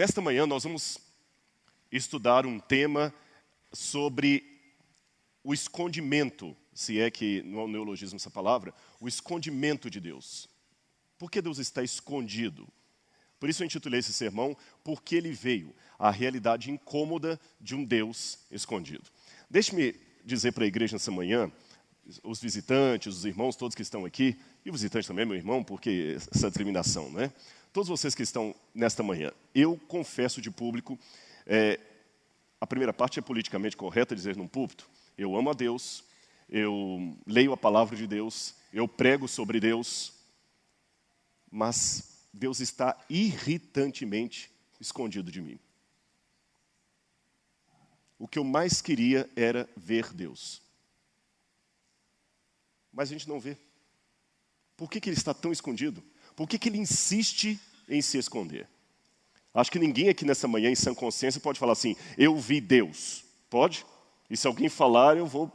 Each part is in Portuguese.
Nesta manhã nós vamos estudar um tema sobre o escondimento, se é que não é um neologismo essa palavra, o escondimento de Deus. Por que Deus está escondido? Por isso eu intitulei esse sermão, Porque Ele Veio, a realidade incômoda de um Deus escondido. Deixe-me dizer para a igreja nessa manhã, os visitantes, os irmãos todos que estão aqui, e o visitante também, meu irmão, porque essa discriminação, não é? Todos vocês que estão nesta manhã, eu confesso de público, a primeira parte é politicamente correta dizer num púlpito, eu amo a Deus, eu leio a palavra de Deus, eu prego sobre Deus, mas Deus está irritantemente escondido de mim. O que eu mais queria era ver Deus. Mas a gente não vê. Por que Ele está tão escondido? Por que Ele insiste em se esconder? Acho que ninguém aqui nessa manhã, em sã consciência, pode falar assim, eu vi Deus. Pode? E se alguém falar, eu vou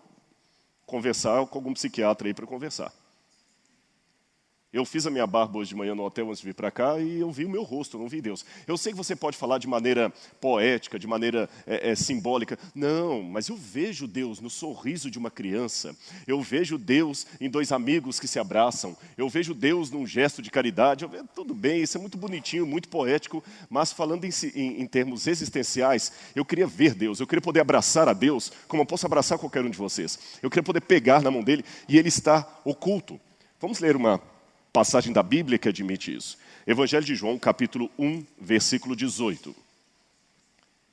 conversar com algum psiquiatra aí para conversar. Eu fiz a minha barba hoje de manhã no hotel antes de vir para cá e eu vi o meu rosto, eu não vi Deus. Eu sei que você pode falar de maneira poética, de maneira simbólica. Não, mas eu vejo Deus no sorriso de uma criança. Eu vejo Deus em dois amigos que se abraçam. Eu vejo Deus num gesto de caridade. Tudo bem, isso é muito bonitinho, muito poético. Mas falando em termos existenciais, eu queria ver Deus. Eu queria poder abraçar a Deus como eu posso abraçar qualquer um de vocês. Eu queria poder pegar na mão dele e Ele está oculto. Vamos ler uma passagem da Bíblia que admite isso. Evangelho de João, capítulo 1, versículo 18.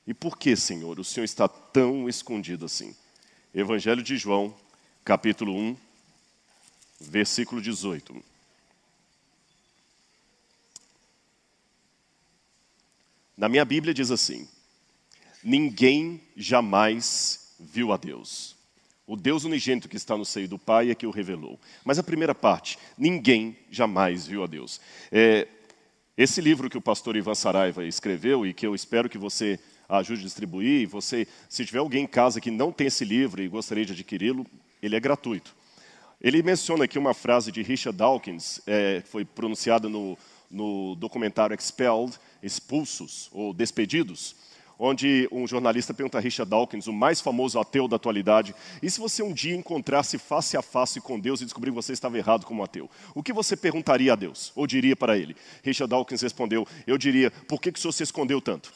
E por que, Senhor, o Senhor está tão escondido assim? Evangelho de João, capítulo 1, versículo 18. Na minha Bíblia diz assim, ninguém jamais viu a Deus. O Deus unigênito que está no seio do Pai é que o revelou. Mas a primeira parte, ninguém jamais viu a Deus. Esse livro que o pastor Ivan Saraiva escreveu e que eu espero que você ajude a distribuir, se tiver alguém em casa que não tem esse livro e gostaria de adquiri-lo, ele é gratuito. Ele menciona aqui uma frase de Richard Dawkins, foi pronunciada no documentário Expelled, Expulsos ou Despedidos, onde um jornalista pergunta a Richard Dawkins, o mais famoso ateu da atualidade, e se você um dia encontrasse face a face com Deus e descobrir que você estava errado como ateu, o que você perguntaria a Deus, ou diria para ele? Richard Dawkins respondeu, eu diria, por que o senhor se escondeu tanto?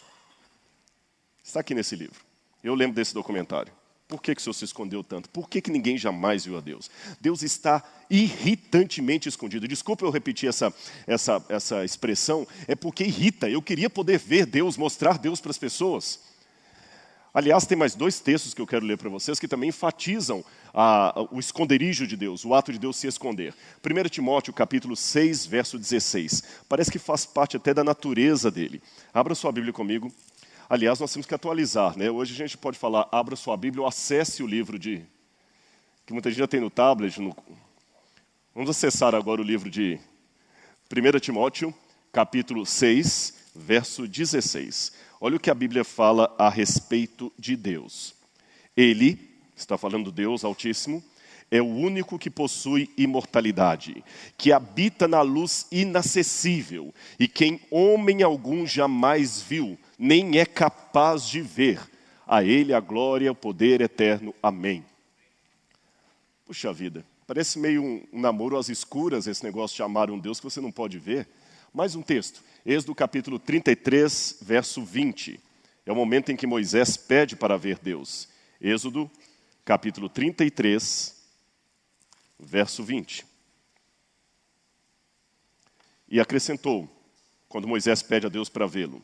Está aqui nesse livro, eu lembro desse documentário. Por que o senhor se escondeu tanto? Por que ninguém jamais viu a Deus? Deus está irritantemente escondido. Desculpa eu repetir essa expressão, é porque irrita. Eu queria poder ver Deus, mostrar Deus para as pessoas. Aliás, tem mais dois textos que eu quero ler para vocês que também enfatizam o esconderijo de Deus, o ato de Deus se esconder. 1 Timóteo, capítulo 6, verso 16. Parece que faz parte até da natureza dele. Abra sua Bíblia comigo. Aliás, nós temos que atualizar, né? Hoje a gente pode falar, abra sua Bíblia ou acesse o livro que muita gente já tem no tablet. Vamos acessar agora o livro de 1 Timóteo, capítulo 6, verso 16. Olha o que a Bíblia fala a respeito de Deus. Ele, está falando Deus Altíssimo, é o único que possui imortalidade, que habita na luz inacessível e quem homem algum jamais viu, nem é capaz de ver. A Ele a glória, o poder eterno. Amém. Puxa vida, parece meio um namoro às escuras esse negócio de amar um Deus que você não pode ver. Mais um texto, Êxodo capítulo 33, verso 20. É o momento em que Moisés pede para ver Deus. Êxodo capítulo 33, verso 20. E acrescentou, quando Moisés pede a Deus para vê-lo,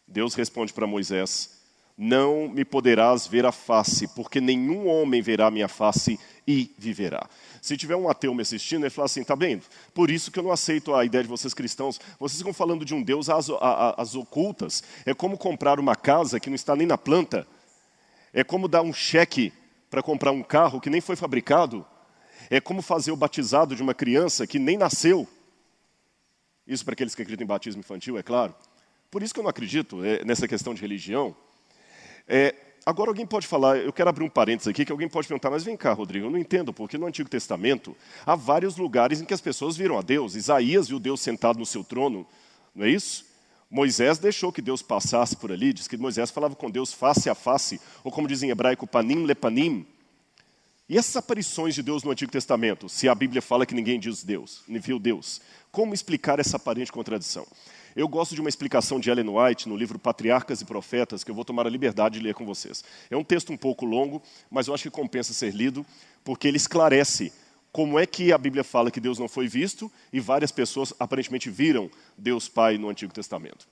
Deus responde para Moisés, não me poderás ver a face, porque nenhum homem verá a minha face e viverá. Se tiver um ateu me assistindo, ele fala assim, tá vendo? Por isso que eu não aceito a ideia de vocês cristãos. Vocês ficam falando de um Deus às ocultas. É como comprar uma casa que não está nem na planta. É como dar um cheque para comprar um carro que nem foi fabricado. É como fazer o batizado de uma criança que nem nasceu. Isso para aqueles que acreditam em batismo infantil, é claro. Por isso que eu não acredito nessa questão de religião. Agora alguém pode falar, eu quero abrir um parênteses aqui, que alguém pode perguntar, mas vem cá, Rodrigo, eu não entendo, porque no Antigo Testamento há vários lugares em que as pessoas viram a Deus. Isaías viu Deus sentado no seu trono, não é isso? Moisés deixou que Deus passasse por ali, diz que Moisés falava com Deus face a face, ou como diz em hebraico, panim lepanim. E essas aparições de Deus no Antigo Testamento, se a Bíblia fala que ninguém diz Deus, nem viu Deus, como explicar essa aparente contradição? Eu gosto de uma explicação de Ellen White no livro Patriarcas e Profetas, que eu vou tomar a liberdade de ler com vocês. É um texto um pouco longo, mas eu acho que compensa ser lido, porque ele esclarece como é que a Bíblia fala que Deus não foi visto e várias pessoas aparentemente viram Deus Pai no Antigo Testamento.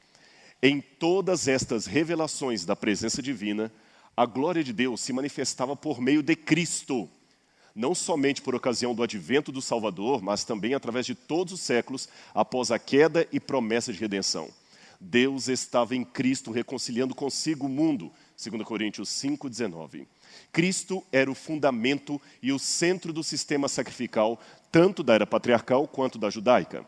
Em todas estas revelações da presença divina, a glória de Deus se manifestava por meio de Cristo, não somente por ocasião do advento do Salvador, mas também através de todos os séculos após a queda e promessa de redenção. Deus estava em Cristo reconciliando consigo o mundo, 2 Coríntios 5,19. Cristo era o fundamento e o centro do sistema sacrificial, tanto da era patriarcal quanto da judaica.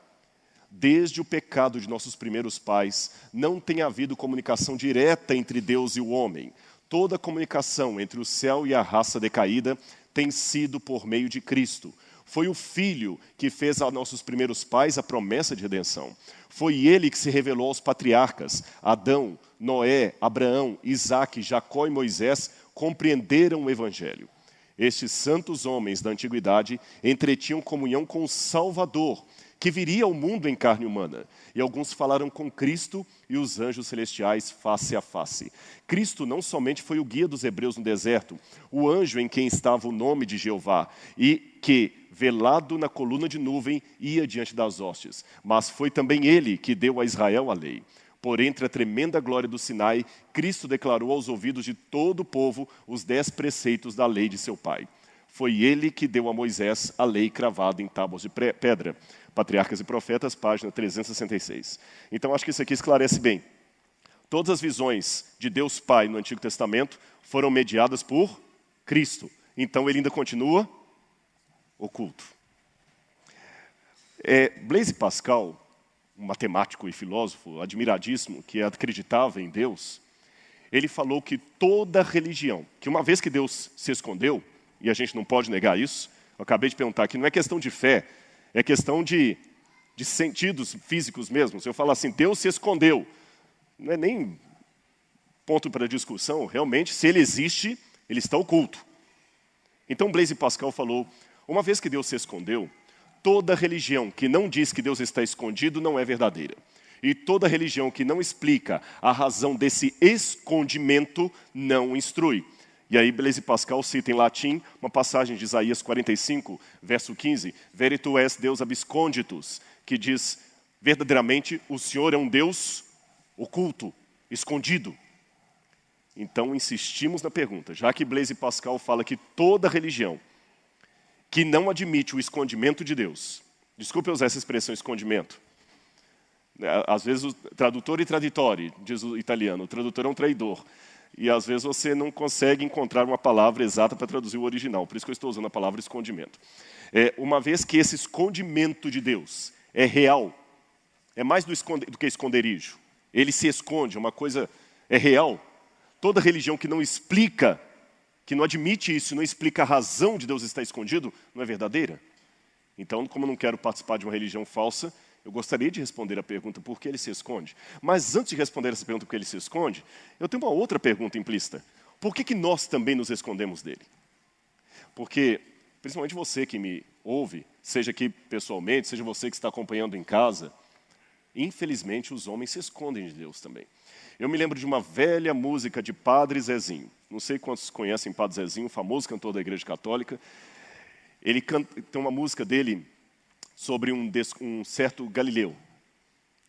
Desde o pecado de nossos primeiros pais, não tem havido comunicação direta entre Deus e o homem. Toda comunicação entre o céu e a raça decaída tem sido por meio de Cristo. Foi o Filho que fez a nossos primeiros pais a promessa de redenção. Foi Ele que se revelou aos patriarcas. Adão, Noé, Abraão, Isaque, Jacó e Moisés compreenderam o Evangelho. Estes santos homens da antiguidade entretinham comunhão com o Salvador, que viria ao mundo em carne humana. E alguns falaram com Cristo e os anjos celestiais face a face. Cristo não somente foi o guia dos hebreus no deserto, o anjo em quem estava o nome de Jeová, e que, velado na coluna de nuvem, ia diante das hostes, mas foi também ele que deu a Israel a lei. Por entre a tremenda glória do Sinai, Cristo declarou aos ouvidos de todo o povo os 10 preceitos da lei de seu pai. Foi ele que deu a Moisés a lei cravada em tábuas de pedra. Patriarcas e Profetas, página 366. Então, acho que isso aqui esclarece bem. Todas as visões de Deus Pai no Antigo Testamento foram mediadas por Cristo. Então, ele ainda continua oculto. Blaise Pascal, um matemático e filósofo admiradíssimo, que acreditava em Deus, ele falou que toda religião, que uma vez que Deus se escondeu, e a gente não pode negar isso, eu acabei de perguntar aqui, não é questão de fé, é questão de sentidos físicos mesmo. Se eu falar assim, Deus se escondeu, não é nem ponto para discussão, realmente, se ele existe, ele está oculto. Então Blaise Pascal falou, uma vez que Deus se escondeu, toda religião que não diz que Deus está escondido não é verdadeira. E toda religião que não explica a razão desse escondimento não instrui. E aí Blaise Pascal cita em latim uma passagem de Isaías 45, verso 15, Veritu es Deus absconditus, que diz, verdadeiramente o Senhor é um Deus oculto, escondido. Então insistimos na pergunta, já que Blaise Pascal fala que toda religião que não admite o escondimento de Deus, desculpe usar essa expressão escondimento, às vezes o tradutor e traditore, diz o italiano, o tradutor é um traidor. E às vezes você não consegue encontrar uma palavra exata para traduzir o original. Por isso que eu estou usando a palavra escondimento. Uma vez que esse escondimento de Deus é real, é mais do que esconderijo. Ele se esconde, uma coisa é real. Toda religião que não explica, que não admite isso, não explica a razão de Deus estar escondido, não é verdadeira. Então, como eu não quero participar de uma religião falsa, eu gostaria de responder a pergunta por que ele se esconde. Mas antes de responder essa pergunta por que ele se esconde, eu tenho uma outra pergunta implícita. Por que nós também nos escondemos dele? Porque, principalmente você que me ouve, seja aqui pessoalmente, seja você que está acompanhando em casa, infelizmente os homens se escondem de Deus também. Eu me lembro de uma velha música de Padre Zezinho. Não sei quantos conhecem Padre Zezinho, famoso cantor da Igreja Católica. Ele tem uma música dele sobre um certo Galileu.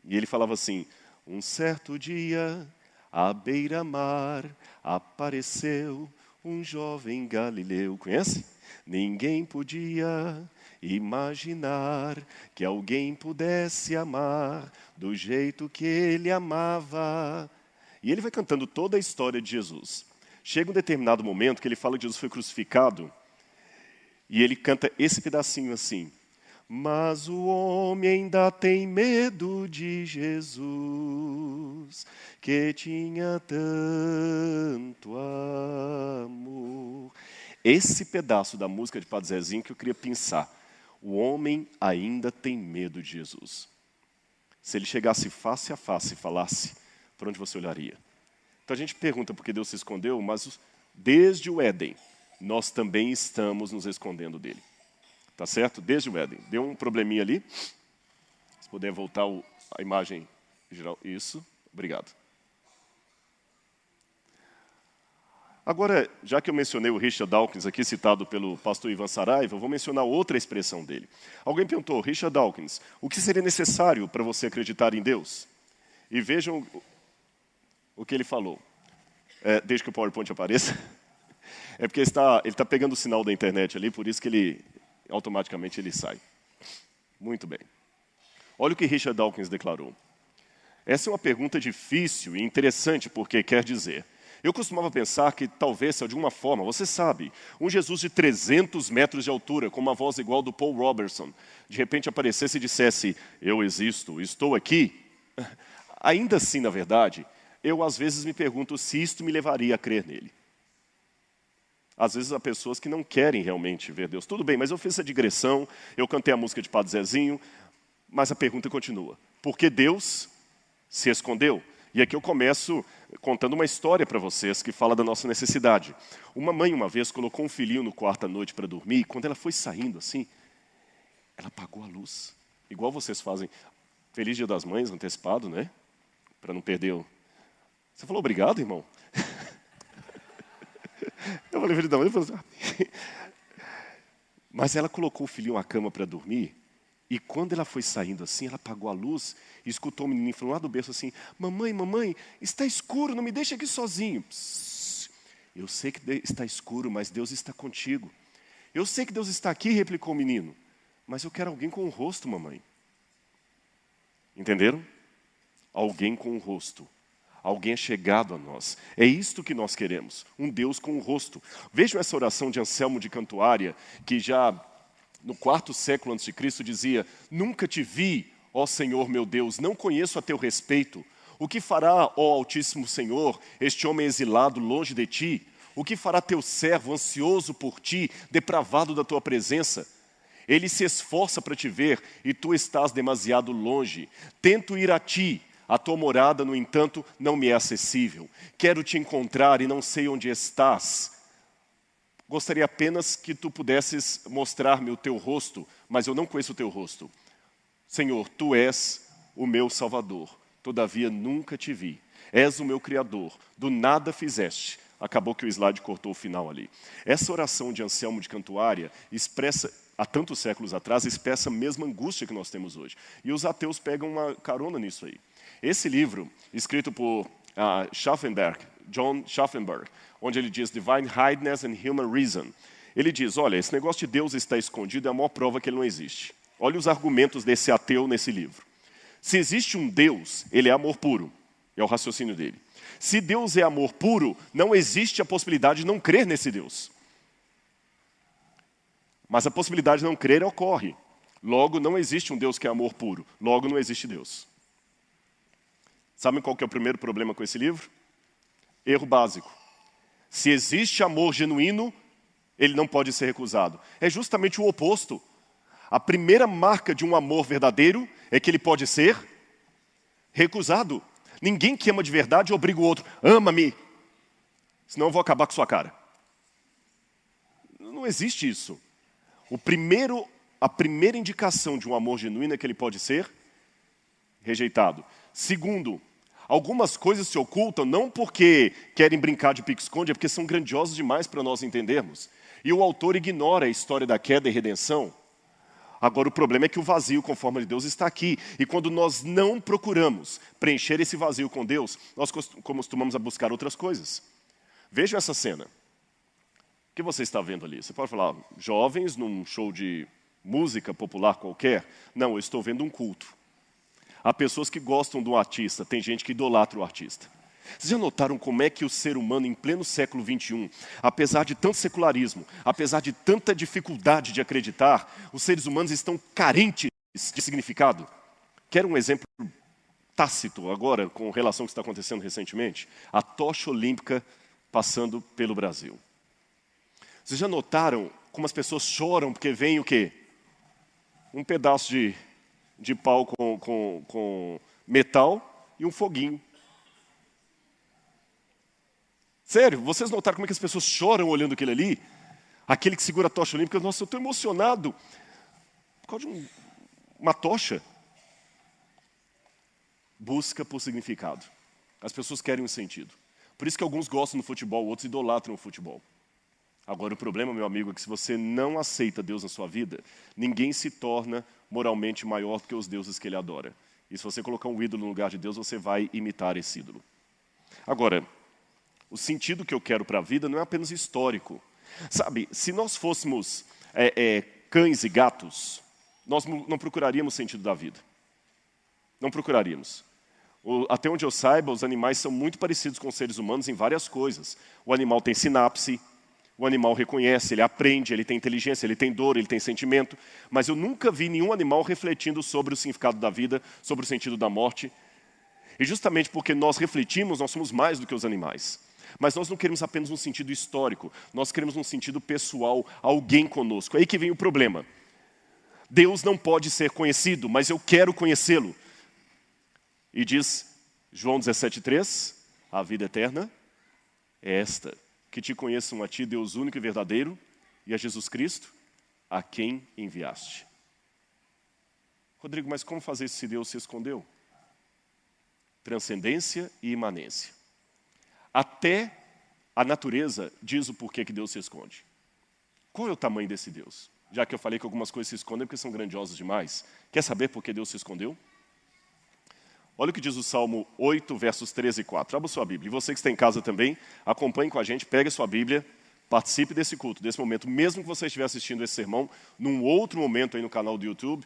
E ele falava assim, um certo dia, à beira-mar, apareceu um jovem Galileu. Conhece? Ninguém podia imaginar que alguém pudesse amar do jeito que ele amava. E ele vai cantando toda a história de Jesus. Chega um determinado momento que ele fala que Jesus foi crucificado, e ele canta esse pedacinho assim, mas o homem ainda tem medo de Jesus, que tinha tanto amor. Esse pedaço da música de Padre Zezinho que eu queria pensar. O homem ainda tem medo de Jesus. Se ele chegasse face a face e falasse, para onde você olharia? Então a gente pergunta por que Deus se escondeu, mas desde o Éden, nós também estamos nos escondendo dele. Tá certo? Desde o Éden. Deu um probleminha ali. Se puder voltar a imagem geral. Isso. Obrigado. Agora, já que eu mencionei o Richard Dawkins aqui, citado pelo pastor Ivan Saraiva, eu vou mencionar outra expressão dele. Alguém perguntou, Richard Dawkins, o que seria necessário para você acreditar em Deus? E vejam o que ele falou. Desde que o PowerPoint apareça. É porque ele está pegando o sinal da internet ali, por isso que ele automaticamente ele sai. Muito bem. Olha o que Richard Dawkins declarou. Essa é uma pergunta difícil e interessante, porque quer dizer... Eu costumava pensar que talvez, de alguma forma, você sabe, um Jesus de 300 metros de altura, com uma voz igual do Paul Robertson, de repente aparecesse e dissesse, eu existo, estou aqui. Ainda assim, na verdade, eu às vezes me pergunto se isto me levaria a crer nele. Às vezes há pessoas que não querem realmente ver Deus. Tudo bem, mas eu fiz essa digressão, eu cantei a música de Padre Zezinho, mas a pergunta continua. Por que Deus se escondeu? E aqui eu começo contando uma história para vocês que fala da nossa necessidade. Uma mãe, uma vez, colocou um filhinho no quarto à noite para dormir, e quando ela foi saindo assim, ela apagou a luz. Igual vocês fazem. Feliz Dia das Mães, antecipado, né? Para não perder o... Você falou obrigado, irmão? Eu falei, Feliz da Mãe, mas ela colocou o filhinho na cama para dormir, e quando ela foi saindo assim, ela apagou a luz e escutou o menininho falando lá do berço assim, mamãe, mamãe, está escuro, não me deixe aqui sozinho. Psss, eu sei que está escuro, mas Deus está contigo. Eu sei que Deus está aqui, replicou o menino, mas eu quero alguém com um rosto, mamãe. Entenderam? Alguém com um rosto. Alguém é chegado a nós. É isto que nós queremos, um Deus com um rosto. Vejam essa oração de Anselmo de Cantuária, que já... no 4º século a.C. dizia, nunca te vi, ó Senhor meu Deus, não conheço a teu respeito. O que fará, ó Altíssimo Senhor, este homem exilado longe de ti? O que fará teu servo ansioso por ti, depravado da tua presença? Ele se esforça para te ver e tu estás demasiado longe. Tento ir a ti, a tua morada, no entanto, não me é acessível. Quero te encontrar e não sei onde estás. Gostaria apenas que tu pudesses mostrar-me o teu rosto, mas eu não conheço o teu rosto. Senhor, tu és o meu Salvador, todavia nunca te vi. És o meu Criador, do nada fizeste. Acabou que o slide cortou o final ali. Essa oração de Anselmo de Cantuária expressa, há tantos séculos atrás, expressa a mesma angústia que nós temos hoje. E os ateus pegam uma carona nisso aí. Esse livro, escrito por John Schaffenberg, onde ele diz Divine Hiddeness and Human Reason. Ele diz, olha, esse negócio de Deus está escondido é a maior prova que ele não existe. Olha os argumentos desse ateu nesse livro. Se existe um Deus, ele é amor puro. É o raciocínio dele. Se Deus é amor puro, não existe a possibilidade de não crer nesse Deus. Mas a possibilidade de não crer ocorre. Logo, não existe um Deus que é amor puro. Logo, não existe Deus. Sabem qual que é o primeiro problema com esse livro? Erro básico. Se existe amor genuíno, ele não pode ser recusado. É justamente o oposto. A primeira marca de um amor verdadeiro é que ele pode ser recusado. Ninguém que ama de verdade obriga o outro, ama-me, senão eu vou acabar com sua cara. Não existe isso. A primeira indicação de um amor genuíno é que ele pode ser rejeitado. Segundo, algumas coisas se ocultam não porque querem brincar de pique-esconde, é porque são grandiosas demais para nós entendermos. E o autor ignora a história da queda e redenção. Agora o problema é que o vazio com forma de Deus está aqui. E quando nós não procuramos preencher esse vazio com Deus, nós costumamos a buscar outras coisas. Vejam essa cena. O que você está vendo ali? Você pode falar, jovens num show de música popular qualquer? Não, eu estou vendo um culto. Há pessoas que gostam do artista, tem gente que idolatra o artista. Vocês já notaram como é que o ser humano, em pleno século XXI, apesar de tanto secularismo, apesar de tanta dificuldade de acreditar, os seres humanos estão carentes de significado? Quero um exemplo tácito agora, com relação ao que está acontecendo recentemente? A tocha olímpica passando pelo Brasil. Vocês já notaram como as pessoas choram porque vem o quê? Um pedaço de de pau com metal e um foguinho. Sério, vocês notaram como é que as pessoas choram olhando aquele ali? Aquele que segura a tocha olímpica, nossa, eu estou emocionado. Por causa de uma tocha. Busca por significado. As pessoas querem um sentido. Por isso que alguns gostam do futebol, outros idolatram o futebol. Agora, o problema, meu amigo, é que se você não aceita Deus na sua vida, ninguém se torna moralmente maior do que os deuses que ele adora. E se você colocar um ídolo no lugar de Deus, você vai imitar esse ídolo. Agora, o sentido que eu quero para a vida não é apenas histórico. Sabe, se nós fôssemos cães e gatos, nós não procuraríamos sentido da vida. Não procuraríamos. Até onde eu saiba, os animais são muito parecidos com os seres humanos em várias coisas. O animal tem sinapse, o animal reconhece, ele aprende, ele tem inteligência, ele tem dor, ele tem sentimento. Mas eu nunca vi nenhum animal refletindo sobre o significado da vida, sobre o sentido da morte. E justamente porque nós refletimos, nós somos mais do que os animais. Mas nós não queremos apenas um sentido histórico, nós queremos um sentido pessoal, alguém conosco. É aí que vem o problema. Deus não pode ser conhecido, mas eu quero conhecê-lo. E diz João 17,3, a vida eterna é esta, que te conheçam a ti, Deus único e verdadeiro, e a Jesus Cristo, a quem enviaste. Rodrigo, mas como fazer isso se Deus se escondeu? Transcendência e imanência. Até a natureza diz o porquê que Deus se esconde. Qual é o tamanho desse Deus? Já que eu falei que algumas coisas se escondem porque são grandiosas demais. Quer saber por que Deus se escondeu? Olha o que diz o Salmo 8, versos 13 e 4. Abra sua Bíblia. E você que está em casa também, acompanhe com a gente, pegue a sua Bíblia, participe desse culto, desse momento. Mesmo que você estiver assistindo esse sermão num outro momento aí no canal do YouTube,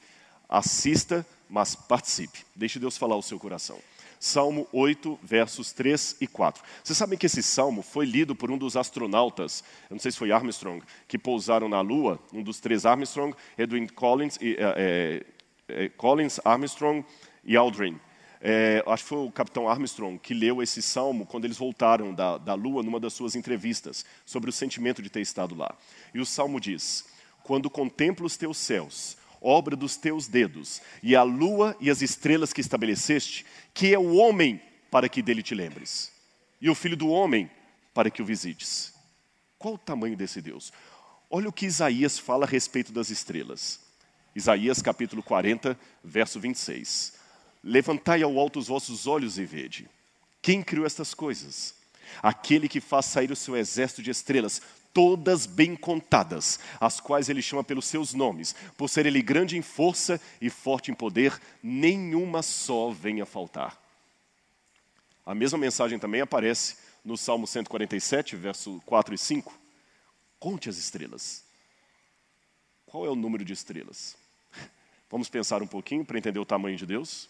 assista, mas participe. Deixe Deus falar ao seu coração. Salmo 8, versos 3 e 4. Vocês sabem que esse salmo foi lido por um dos astronautas, eu não sei se foi Armstrong, que pousaram na Lua, um dos 3 Armstrong, Edwin Collins, Armstrong e Aldrin. Acho que foi o capitão Armstrong que leu esse salmo quando eles voltaram da Lua numa das suas entrevistas, sobre o sentimento de ter estado lá. E o salmo diz, quando contemplo os teus céus, obra dos teus dedos, e a lua e as estrelas que estabeleceste, que é o homem para que dele te lembres, e o filho do homem para que o visites. Qual o tamanho desse Deus? Olha o que Isaías fala a respeito das estrelas. Isaías capítulo 40, verso 26. Levantai ao alto os vossos olhos e vede. Quem criou estas coisas? Aquele que faz sair o seu exército de estrelas, todas bem contadas, as quais ele chama pelos seus nomes, por ser ele grande em força e forte em poder, nenhuma só venha a faltar. A mesma mensagem também aparece no Salmo 147, verso 4 e 5. Conte as estrelas. Qual é o número de estrelas? Vamos pensar um pouquinho para entender o tamanho de Deus?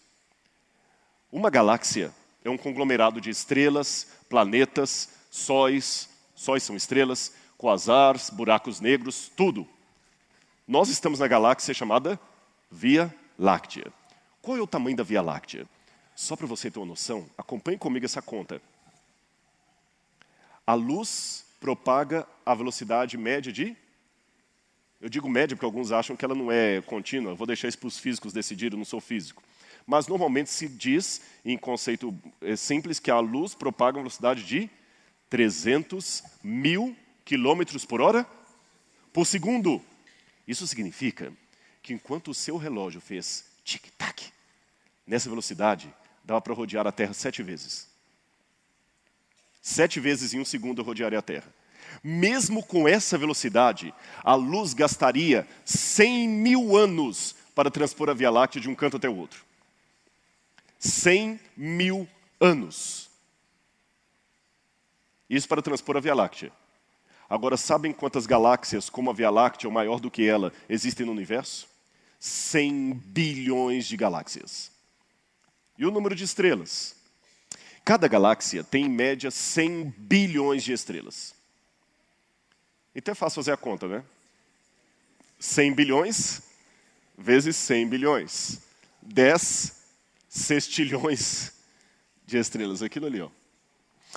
Uma galáxia é um conglomerado de estrelas, planetas, sóis são estrelas, quasars, buracos negros, tudo. Nós estamos na galáxia chamada Via Láctea. Qual é o tamanho da Via Láctea? Só para você ter uma noção, acompanhe comigo essa conta. A luz propaga a velocidade média de... Eu digo média porque alguns acham que ela não é contínua. Eu vou deixar isso para os físicos decidirem, eu não sou físico. Mas normalmente se diz, em conceito simples, que a luz propaga uma velocidade de 300 mil quilômetros por hora por segundo. Isso significa que enquanto o seu relógio fez tic-tac, nessa velocidade, dava para rodear a Terra 7 vezes. 7 vezes em 1 segundo eu rodearia a Terra. Mesmo com essa velocidade, a luz gastaria 100 mil anos para transpor a Via Láctea de um canto até o outro. 100 mil anos. Isso para transpor a Via Láctea. Agora, sabem quantas galáxias, como a Via Láctea, ou maior do que ela, existem no universo? 100 bilhões de galáxias. E o número de estrelas? Cada galáxia tem, em média, 100 bilhões de estrelas. Então é fácil fazer a conta, né? 100 bilhões vezes 100 bilhões. 10 sextilhões de estrelas. Aquilo ali, ó.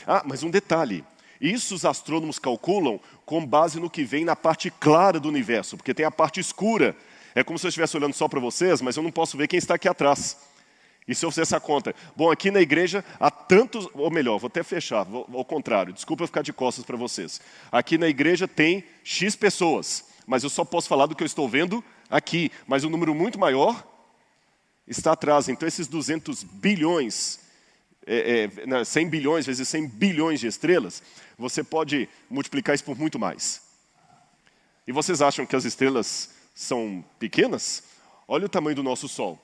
Ah, mas um detalhe. Isso os astrônomos calculam com base no que vem na parte clara do universo, porque tem a parte escura. É como se eu estivesse olhando só para vocês, mas eu não posso ver quem está aqui atrás. E se eu fizer essa conta? Bom, aqui na igreja há tantos, ou melhor, vou até fechar, ao contrário, desculpa eu ficar de costas para vocês. Aqui na igreja tem X pessoas, mas eu só posso falar do que eu estou vendo aqui. Mas um número muito maior está atrás. Então esses 200 bilhões, 100 bilhões vezes 100 bilhões de estrelas, você pode multiplicar isso por muito mais. E vocês acham que as estrelas são pequenas? Olha o tamanho do nosso Sol.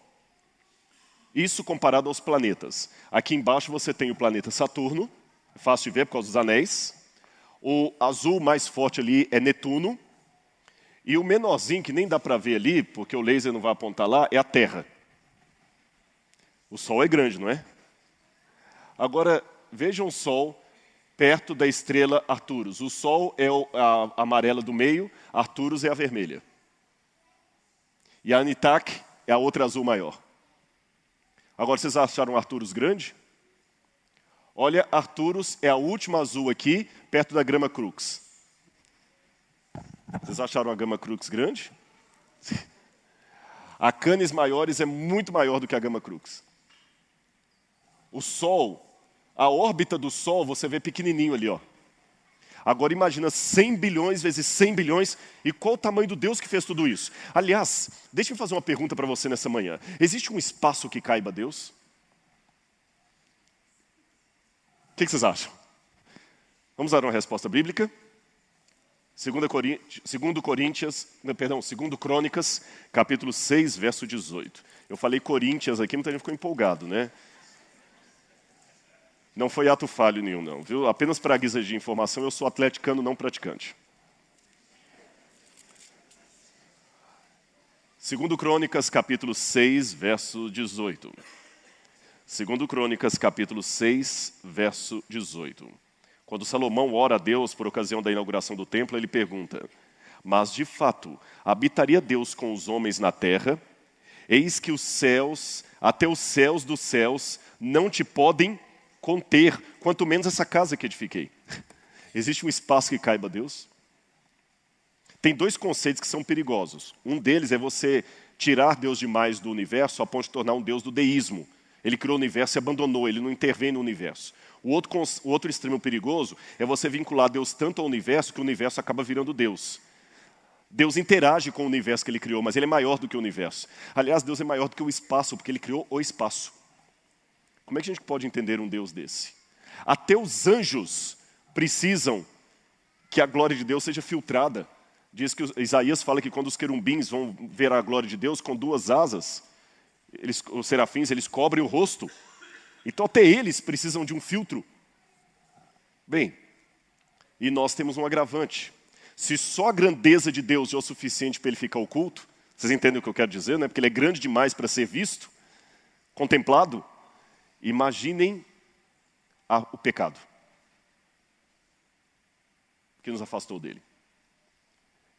Isso comparado aos planetas. Aqui embaixo você tem o planeta Saturno, é fácil de ver por causa dos anéis. O azul mais forte ali é Netuno. E o menorzinho, que nem dá para ver ali, porque o laser não vai apontar lá, é a Terra. O Sol é grande, não é? Agora, vejam o Sol perto da estrela Arcturus. O Sol é a amarela do meio, Arcturus é a vermelha. E a Anitak é a outra azul maior. Agora, vocês acharam Arcturus grande? Olha, Arcturus é a última azul aqui, perto da Gama Crux. Vocês acharam a Gama Crux grande? A Canis Maiores é muito maior do que a Gama Crux. O Sol, a órbita do Sol, você vê pequenininho ali, ó. Agora imagina 100 bilhões vezes 100 bilhões, e qual o tamanho do Deus que fez tudo isso? Aliás, deixa eu fazer uma pergunta para você nessa manhã. Existe um espaço que caiba a Deus? O que vocês acham? Vamos dar uma resposta bíblica? 2 Crônicas, capítulo 6, verso 18. Eu falei Coríntias aqui, muita gente ficou empolgado, né? Não foi ato falho nenhum, não, viu? Apenas para guisa de informação, eu sou atleticano não praticante. 2 Crônicas, capítulo 6, verso 18. 2 Crônicas, capítulo 6, verso 18. Quando Salomão ora a Deus por ocasião da inauguração do templo, ele pergunta: mas de fato, habitaria Deus com os homens na terra? Eis que os céus, até os céus dos céus, não te podem conter, quanto menos essa casa que edifiquei. Existe um espaço que caiba a Deus? Tem dois conceitos que são perigosos. Um deles é você tirar Deus demais do universo a ponto de tornar um Deus do deísmo. Ele criou o universo e abandonou, ele não intervém no universo. O outro extremo perigoso é você vincular Deus tanto ao universo que o universo acaba virando Deus. Deus interage com o universo que ele criou, mas ele é maior do que o universo. Aliás, Deus é maior do que o espaço, porque ele criou o espaço. Como é que a gente pode entender um Deus desse? Até os anjos precisam que a glória de Deus seja filtrada. Diz que Isaías fala que quando os querubins vão ver a glória de Deus com duas asas, os serafins, eles cobrem o rosto. Então até eles precisam de um filtro. Bem, e nós temos um agravante. Se só a grandeza de Deus é o suficiente para ele ficar oculto, vocês entendem o que eu quero dizer, né? Porque ele é grande demais para ser visto, contemplado. Imaginem o pecado que nos afastou dele.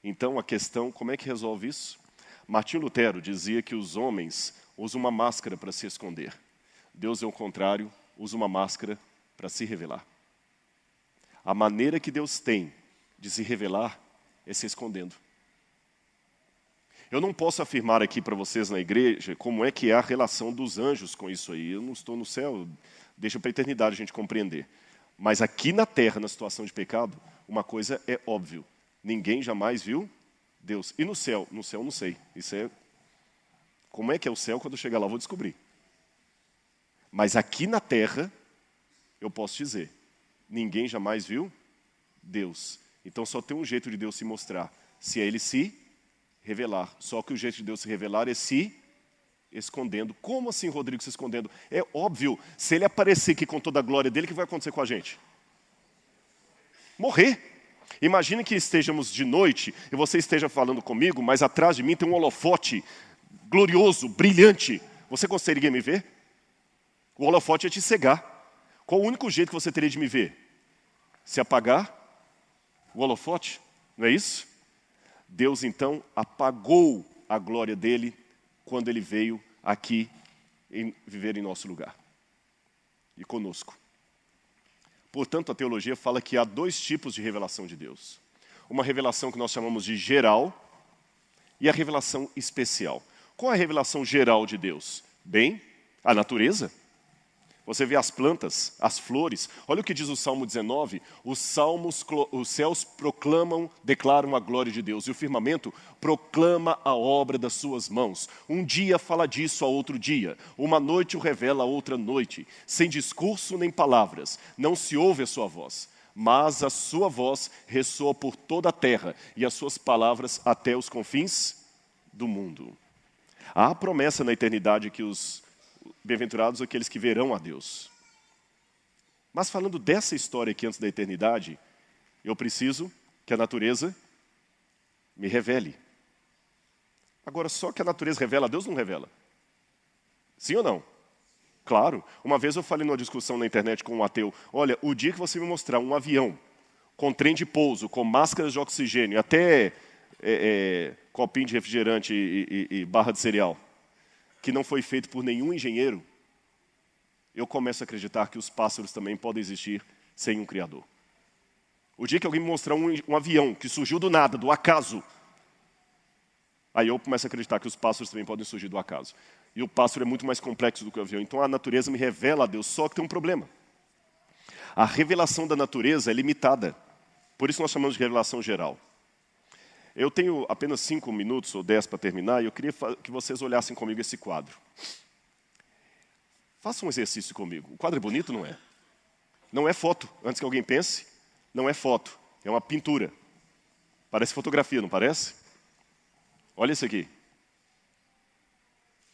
Então a questão, como é que resolve isso? Martinho Lutero dizia que os homens usam uma máscara para se esconder. Deus é o contrário, usa uma máscara para se revelar. A maneira que Deus tem de se revelar é se escondendo. Eu não posso afirmar aqui para vocês na igreja como é que é a relação dos anjos com isso aí. Eu não estou no céu, deixa para a eternidade a gente compreender. Mas aqui na terra, na situação de pecado, uma coisa é óbvio. Ninguém jamais viu Deus. E no céu? No céu não sei. Isso é... Como é que é o céu? Quando eu chegar lá eu vou descobrir. Mas aqui na terra, eu posso dizer, ninguém jamais viu Deus. Então só tem um jeito de Deus se mostrar, se é Ele se revelar. Só que o jeito de Deus se revelar é se escondendo. Como assim, Rodrigo, se escondendo? É óbvio, se Ele aparecer aqui com toda a glória dEle, o que vai acontecer com a gente? Morrer. Imagine que estejamos de noite e você esteja falando comigo, mas atrás de mim tem um holofote glorioso, brilhante. Você conseguiria me ver? O holofote ia te cegar. Qual o único jeito que você teria de me ver? Se apagar o holofote? Não é isso? Deus, então, apagou a glória dele quando ele veio aqui viver em nosso lugar. E conosco. Portanto, a teologia fala que há dois tipos de revelação de Deus. Uma revelação que nós chamamos de geral, e a revelação especial. Qual é a revelação geral de Deus? Bem, a natureza. Você vê as plantas, as flores. Olha o que diz o Salmo 19. Os céus proclamam, declaram a glória de Deus. E o firmamento proclama a obra das suas mãos. Um dia fala disso a outro dia. Uma noite o revela a outra noite. Sem discurso nem palavras. Não se ouve a sua voz. Mas a sua voz ressoa por toda a terra. E as suas palavras até os confins do mundo. Há a promessa na eternidade que os bem-aventurados aqueles que verão a Deus. Mas falando dessa história aqui antes da eternidade, eu preciso que a natureza me revele. Agora, só que a natureza revela, Deus não revela. Sim ou não? Claro. Uma vez eu falei numa discussão na internet com um ateu, olha, o dia que você me mostrar um avião com trem de pouso, com máscaras de oxigênio, até copinho de refrigerante e barra de cereal, que não foi feito por nenhum engenheiro, eu começo a acreditar que os pássaros também podem existir sem um Criador. O dia que alguém me mostrar um avião que surgiu do nada, do acaso, aí eu começo a acreditar que os pássaros também podem surgir do acaso. E o pássaro é muito mais complexo do que o avião. Então a natureza me revela a Deus, só que tem um problema. A revelação da natureza é limitada. Por isso nós chamamos de revelação geral. Eu tenho apenas 5 minutos ou 10 para terminar, e eu queria que vocês olhassem comigo esse quadro. Faça um exercício comigo. O quadro é bonito, não é? Não é foto. Antes que alguém pense, não é foto. É uma pintura. Parece fotografia, não parece? Olha isso aqui.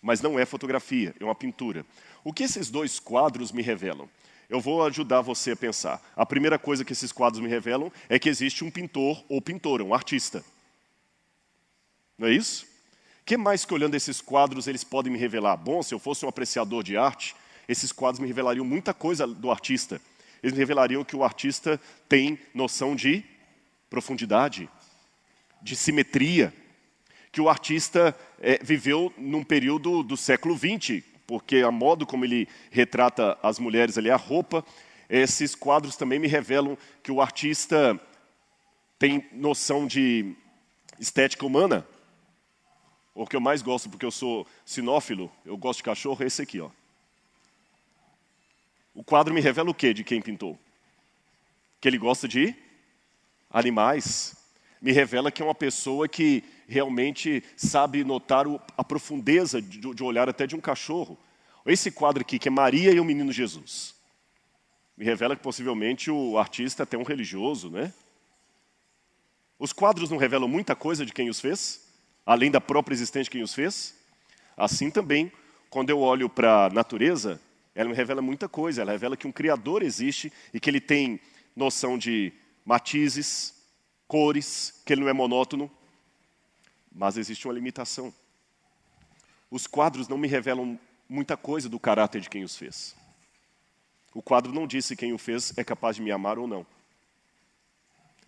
Mas não é fotografia, é uma pintura. O que esses dois quadros me revelam? Eu vou ajudar você a pensar. A primeira coisa que esses quadros me revelam é que existe um pintor ou pintora, um artista. Não é isso? O que mais que olhando esses quadros eles podem me revelar? Bom, se eu fosse um apreciador de arte, esses quadros me revelariam muita coisa do artista. Eles me revelariam que o artista tem noção de profundidade, de simetria, que o artista viveu num período do século XX, porque a modo como ele retrata as mulheres ali, a roupa, esses quadros também me revelam que o artista tem noção de estética humana. O que eu mais gosto, porque eu sou sinófilo, eu gosto de cachorro, é esse aqui, ó. O quadro me revela o quê de quem pintou? Que ele gosta de animais. Me revela que é uma pessoa que realmente sabe notar a profundeza de olhar até de um cachorro. Esse quadro aqui, que é Maria e o Menino Jesus. Me revela que possivelmente o artista é até um religioso, né? Os quadros não revelam muita coisa de quem os fez? Além da própria existência de quem os fez? Assim também, quando eu olho para a natureza, ela me revela muita coisa. Ela revela que um Criador existe e que ele tem noção de matizes, cores, que ele não é monótono. Mas existe uma limitação. Os quadros não me revelam muita coisa do caráter de quem os fez. O quadro não diz se quem o fez é capaz de me amar ou não.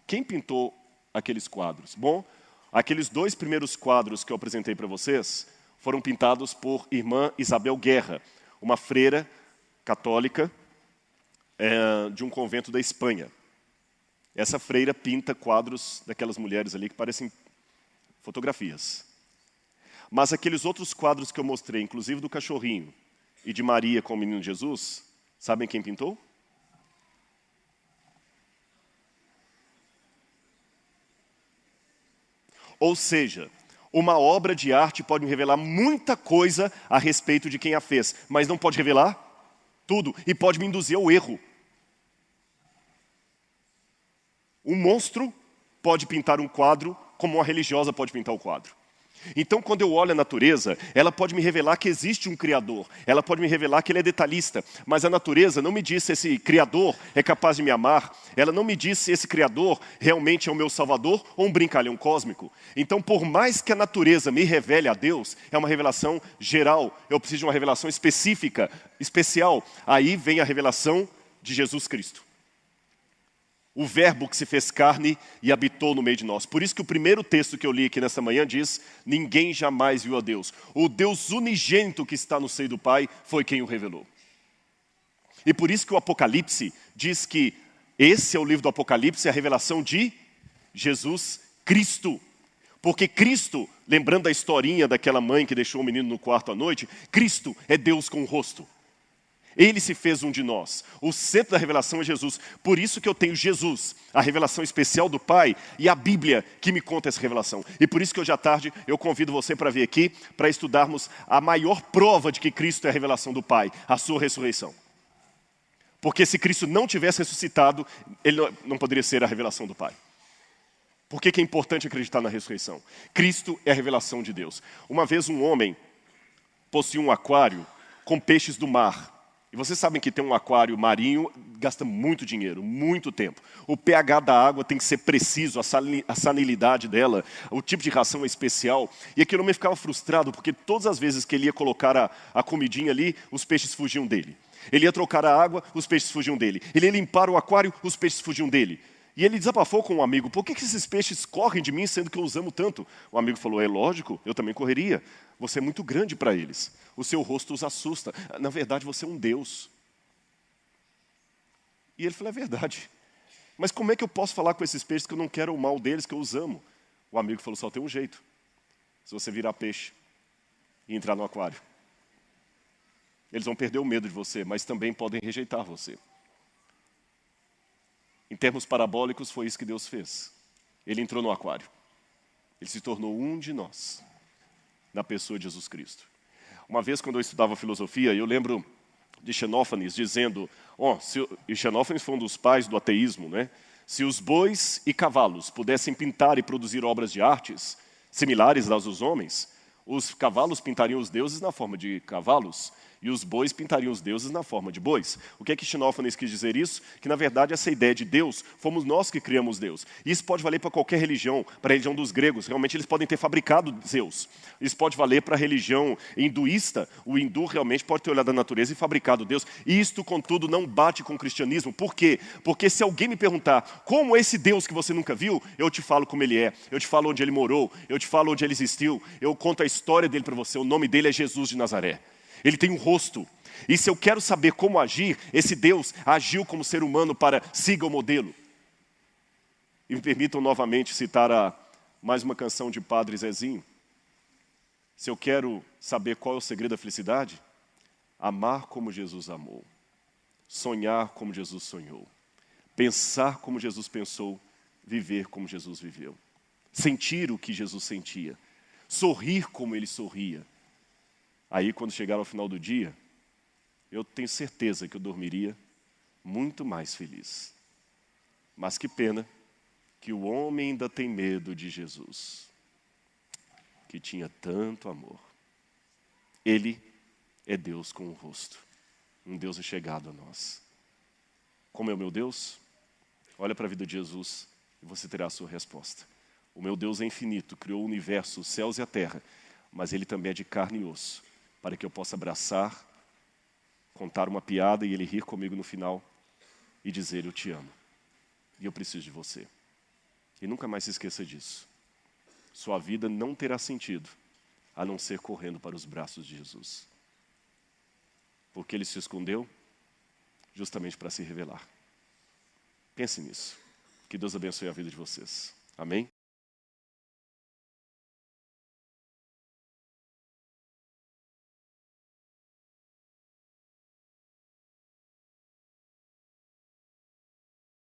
Quem pintou aqueles quadros? Bom, aqueles 2 primeiros quadros que eu apresentei para vocês foram pintados por irmã Isabel Guerra, uma freira católica de um convento da Espanha. Essa freira pinta quadros daquelas mulheres ali que parecem fotografias. Mas aqueles outros quadros que eu mostrei, inclusive do cachorrinho e de Maria com o Menino Jesus, sabem quem pintou? Ou seja, uma obra de arte pode me revelar muita coisa a respeito de quem a fez, mas não pode revelar tudo e pode me induzir ao erro. Um monstro pode pintar um quadro como uma religiosa pode pintar o quadro. Então, quando eu olho a natureza, ela pode me revelar que existe um Criador. Ela pode me revelar que ele é detalhista. Mas a natureza não me diz se esse Criador é capaz de me amar. Ela não me diz se esse Criador realmente é o meu Salvador ou um brincalhão cósmico. Então, por mais que a natureza me revele a Deus, é uma revelação geral. Eu preciso de uma revelação específica, especial. Aí vem a revelação de Jesus Cristo. O verbo que se fez carne e habitou no meio de nós. Por isso que o primeiro texto que eu li aqui nessa manhã diz: ninguém jamais viu a Deus. O Deus unigênito que está no seio do Pai foi quem o revelou. E por isso que o Apocalipse diz que esse é o livro do Apocalipse, a revelação de Jesus Cristo. Porque Cristo lembrando da historinha daquela mãe que deixou o menino no quarto à noite, Cristo é Deus com o rosto. Ele se fez um de nós. O centro da revelação é Jesus. Por isso que eu tenho Jesus, a revelação especial do Pai, e a Bíblia que me conta essa revelação. E por isso que hoje à tarde eu convido você para vir aqui, para estudarmos a maior prova de que Cristo é a revelação do Pai, a sua ressurreição. Porque se Cristo não tivesse ressuscitado, ele não poderia ser a revelação do Pai. Por que é importante acreditar na ressurreição? Cristo é a revelação de Deus. Uma vez um homem possuía um aquário com peixes do mar. E vocês sabem que ter um aquário marinho gasta muito dinheiro, muito tempo. O pH da água tem que ser preciso, a salinidade dela, o tipo de ração é especial. E aquele homem ficava frustrado, porque todas as vezes que ele ia colocar a comidinha ali, os peixes fugiam dele. Ele ia trocar a água, os peixes fugiam dele. Ele ia limpar o aquário, os peixes fugiam dele. E ele desabafou com um amigo, por que esses peixes correm de mim, sendo que eu os amo tanto? O amigo falou, é lógico, eu também correria. Você é muito grande para eles. O seu rosto os assusta. Na verdade, você é um Deus. E ele falou, é verdade. Mas como é que eu posso falar com esses peixes que eu não quero o mal deles, que eu os amo? O amigo falou, só tem um jeito. Se você virar peixe e entrar no aquário. Eles vão perder o medo de você, mas também podem rejeitar você. Em termos parabólicos, foi isso que Deus fez. Ele entrou no aquário. Ele se tornou um de nós, na pessoa de Jesus Cristo. Uma vez, quando eu estudava filosofia, eu lembro de Xenófanes dizendo, e Xenófanes foi um dos pais do ateísmo, né? Se os bois e cavalos pudessem pintar e produzir obras de artes similares às dos homens, os cavalos pintariam os deuses na forma de cavalos, e os bois pintariam os deuses na forma de bois. O que é que Xenófanes quis dizer isso? Que, na verdade, essa ideia de Deus, fomos nós que criamos Deus. E isso pode valer para qualquer religião, para a religião dos gregos. Realmente, eles podem ter fabricado Zeus. Isso pode valer para a religião hinduísta. O hindu realmente pode ter olhado a natureza e fabricado Deus. E isto, contudo, não bate com o cristianismo. Por quê? Porque se alguém me perguntar, como é esse Deus que você nunca viu? Eu te falo como ele é. Eu te falo onde ele morou. Eu te falo onde ele existiu. Eu conto a história dele para você. O nome dele é Jesus de Nazaré. Ele tem um rosto. E se eu quero saber como agir, esse Deus agiu como ser humano para siga o modelo. E me permitam novamente citar mais uma canção de Padre Zezinho. Se eu quero saber qual é o segredo da felicidade, amar como Jesus amou, sonhar como Jesus sonhou, pensar como Jesus pensou, viver como Jesus viveu, sentir o que Jesus sentia, sorrir como ele sorria. Aí, quando chegar ao final do dia, eu tenho certeza que eu dormiria muito mais feliz. Mas que pena que o homem ainda tem medo de Jesus, que tinha tanto amor. Ele é Deus com o rosto, um Deus chegado a nós. Como é o meu Deus? Olha para a vida de Jesus e você terá a sua resposta. O meu Deus é infinito, criou o universo, os céus e a terra, mas Ele também é de carne e osso, para que eu possa abraçar, contar uma piada e Ele rir comigo no final e dizer, eu te amo, e eu preciso de você. E nunca mais se esqueça disso. Sua vida não terá sentido, a não ser correndo para os braços de Jesus. Porque Ele se escondeu justamente para se revelar. Pense nisso. Que Deus abençoe a vida de vocês. Amém?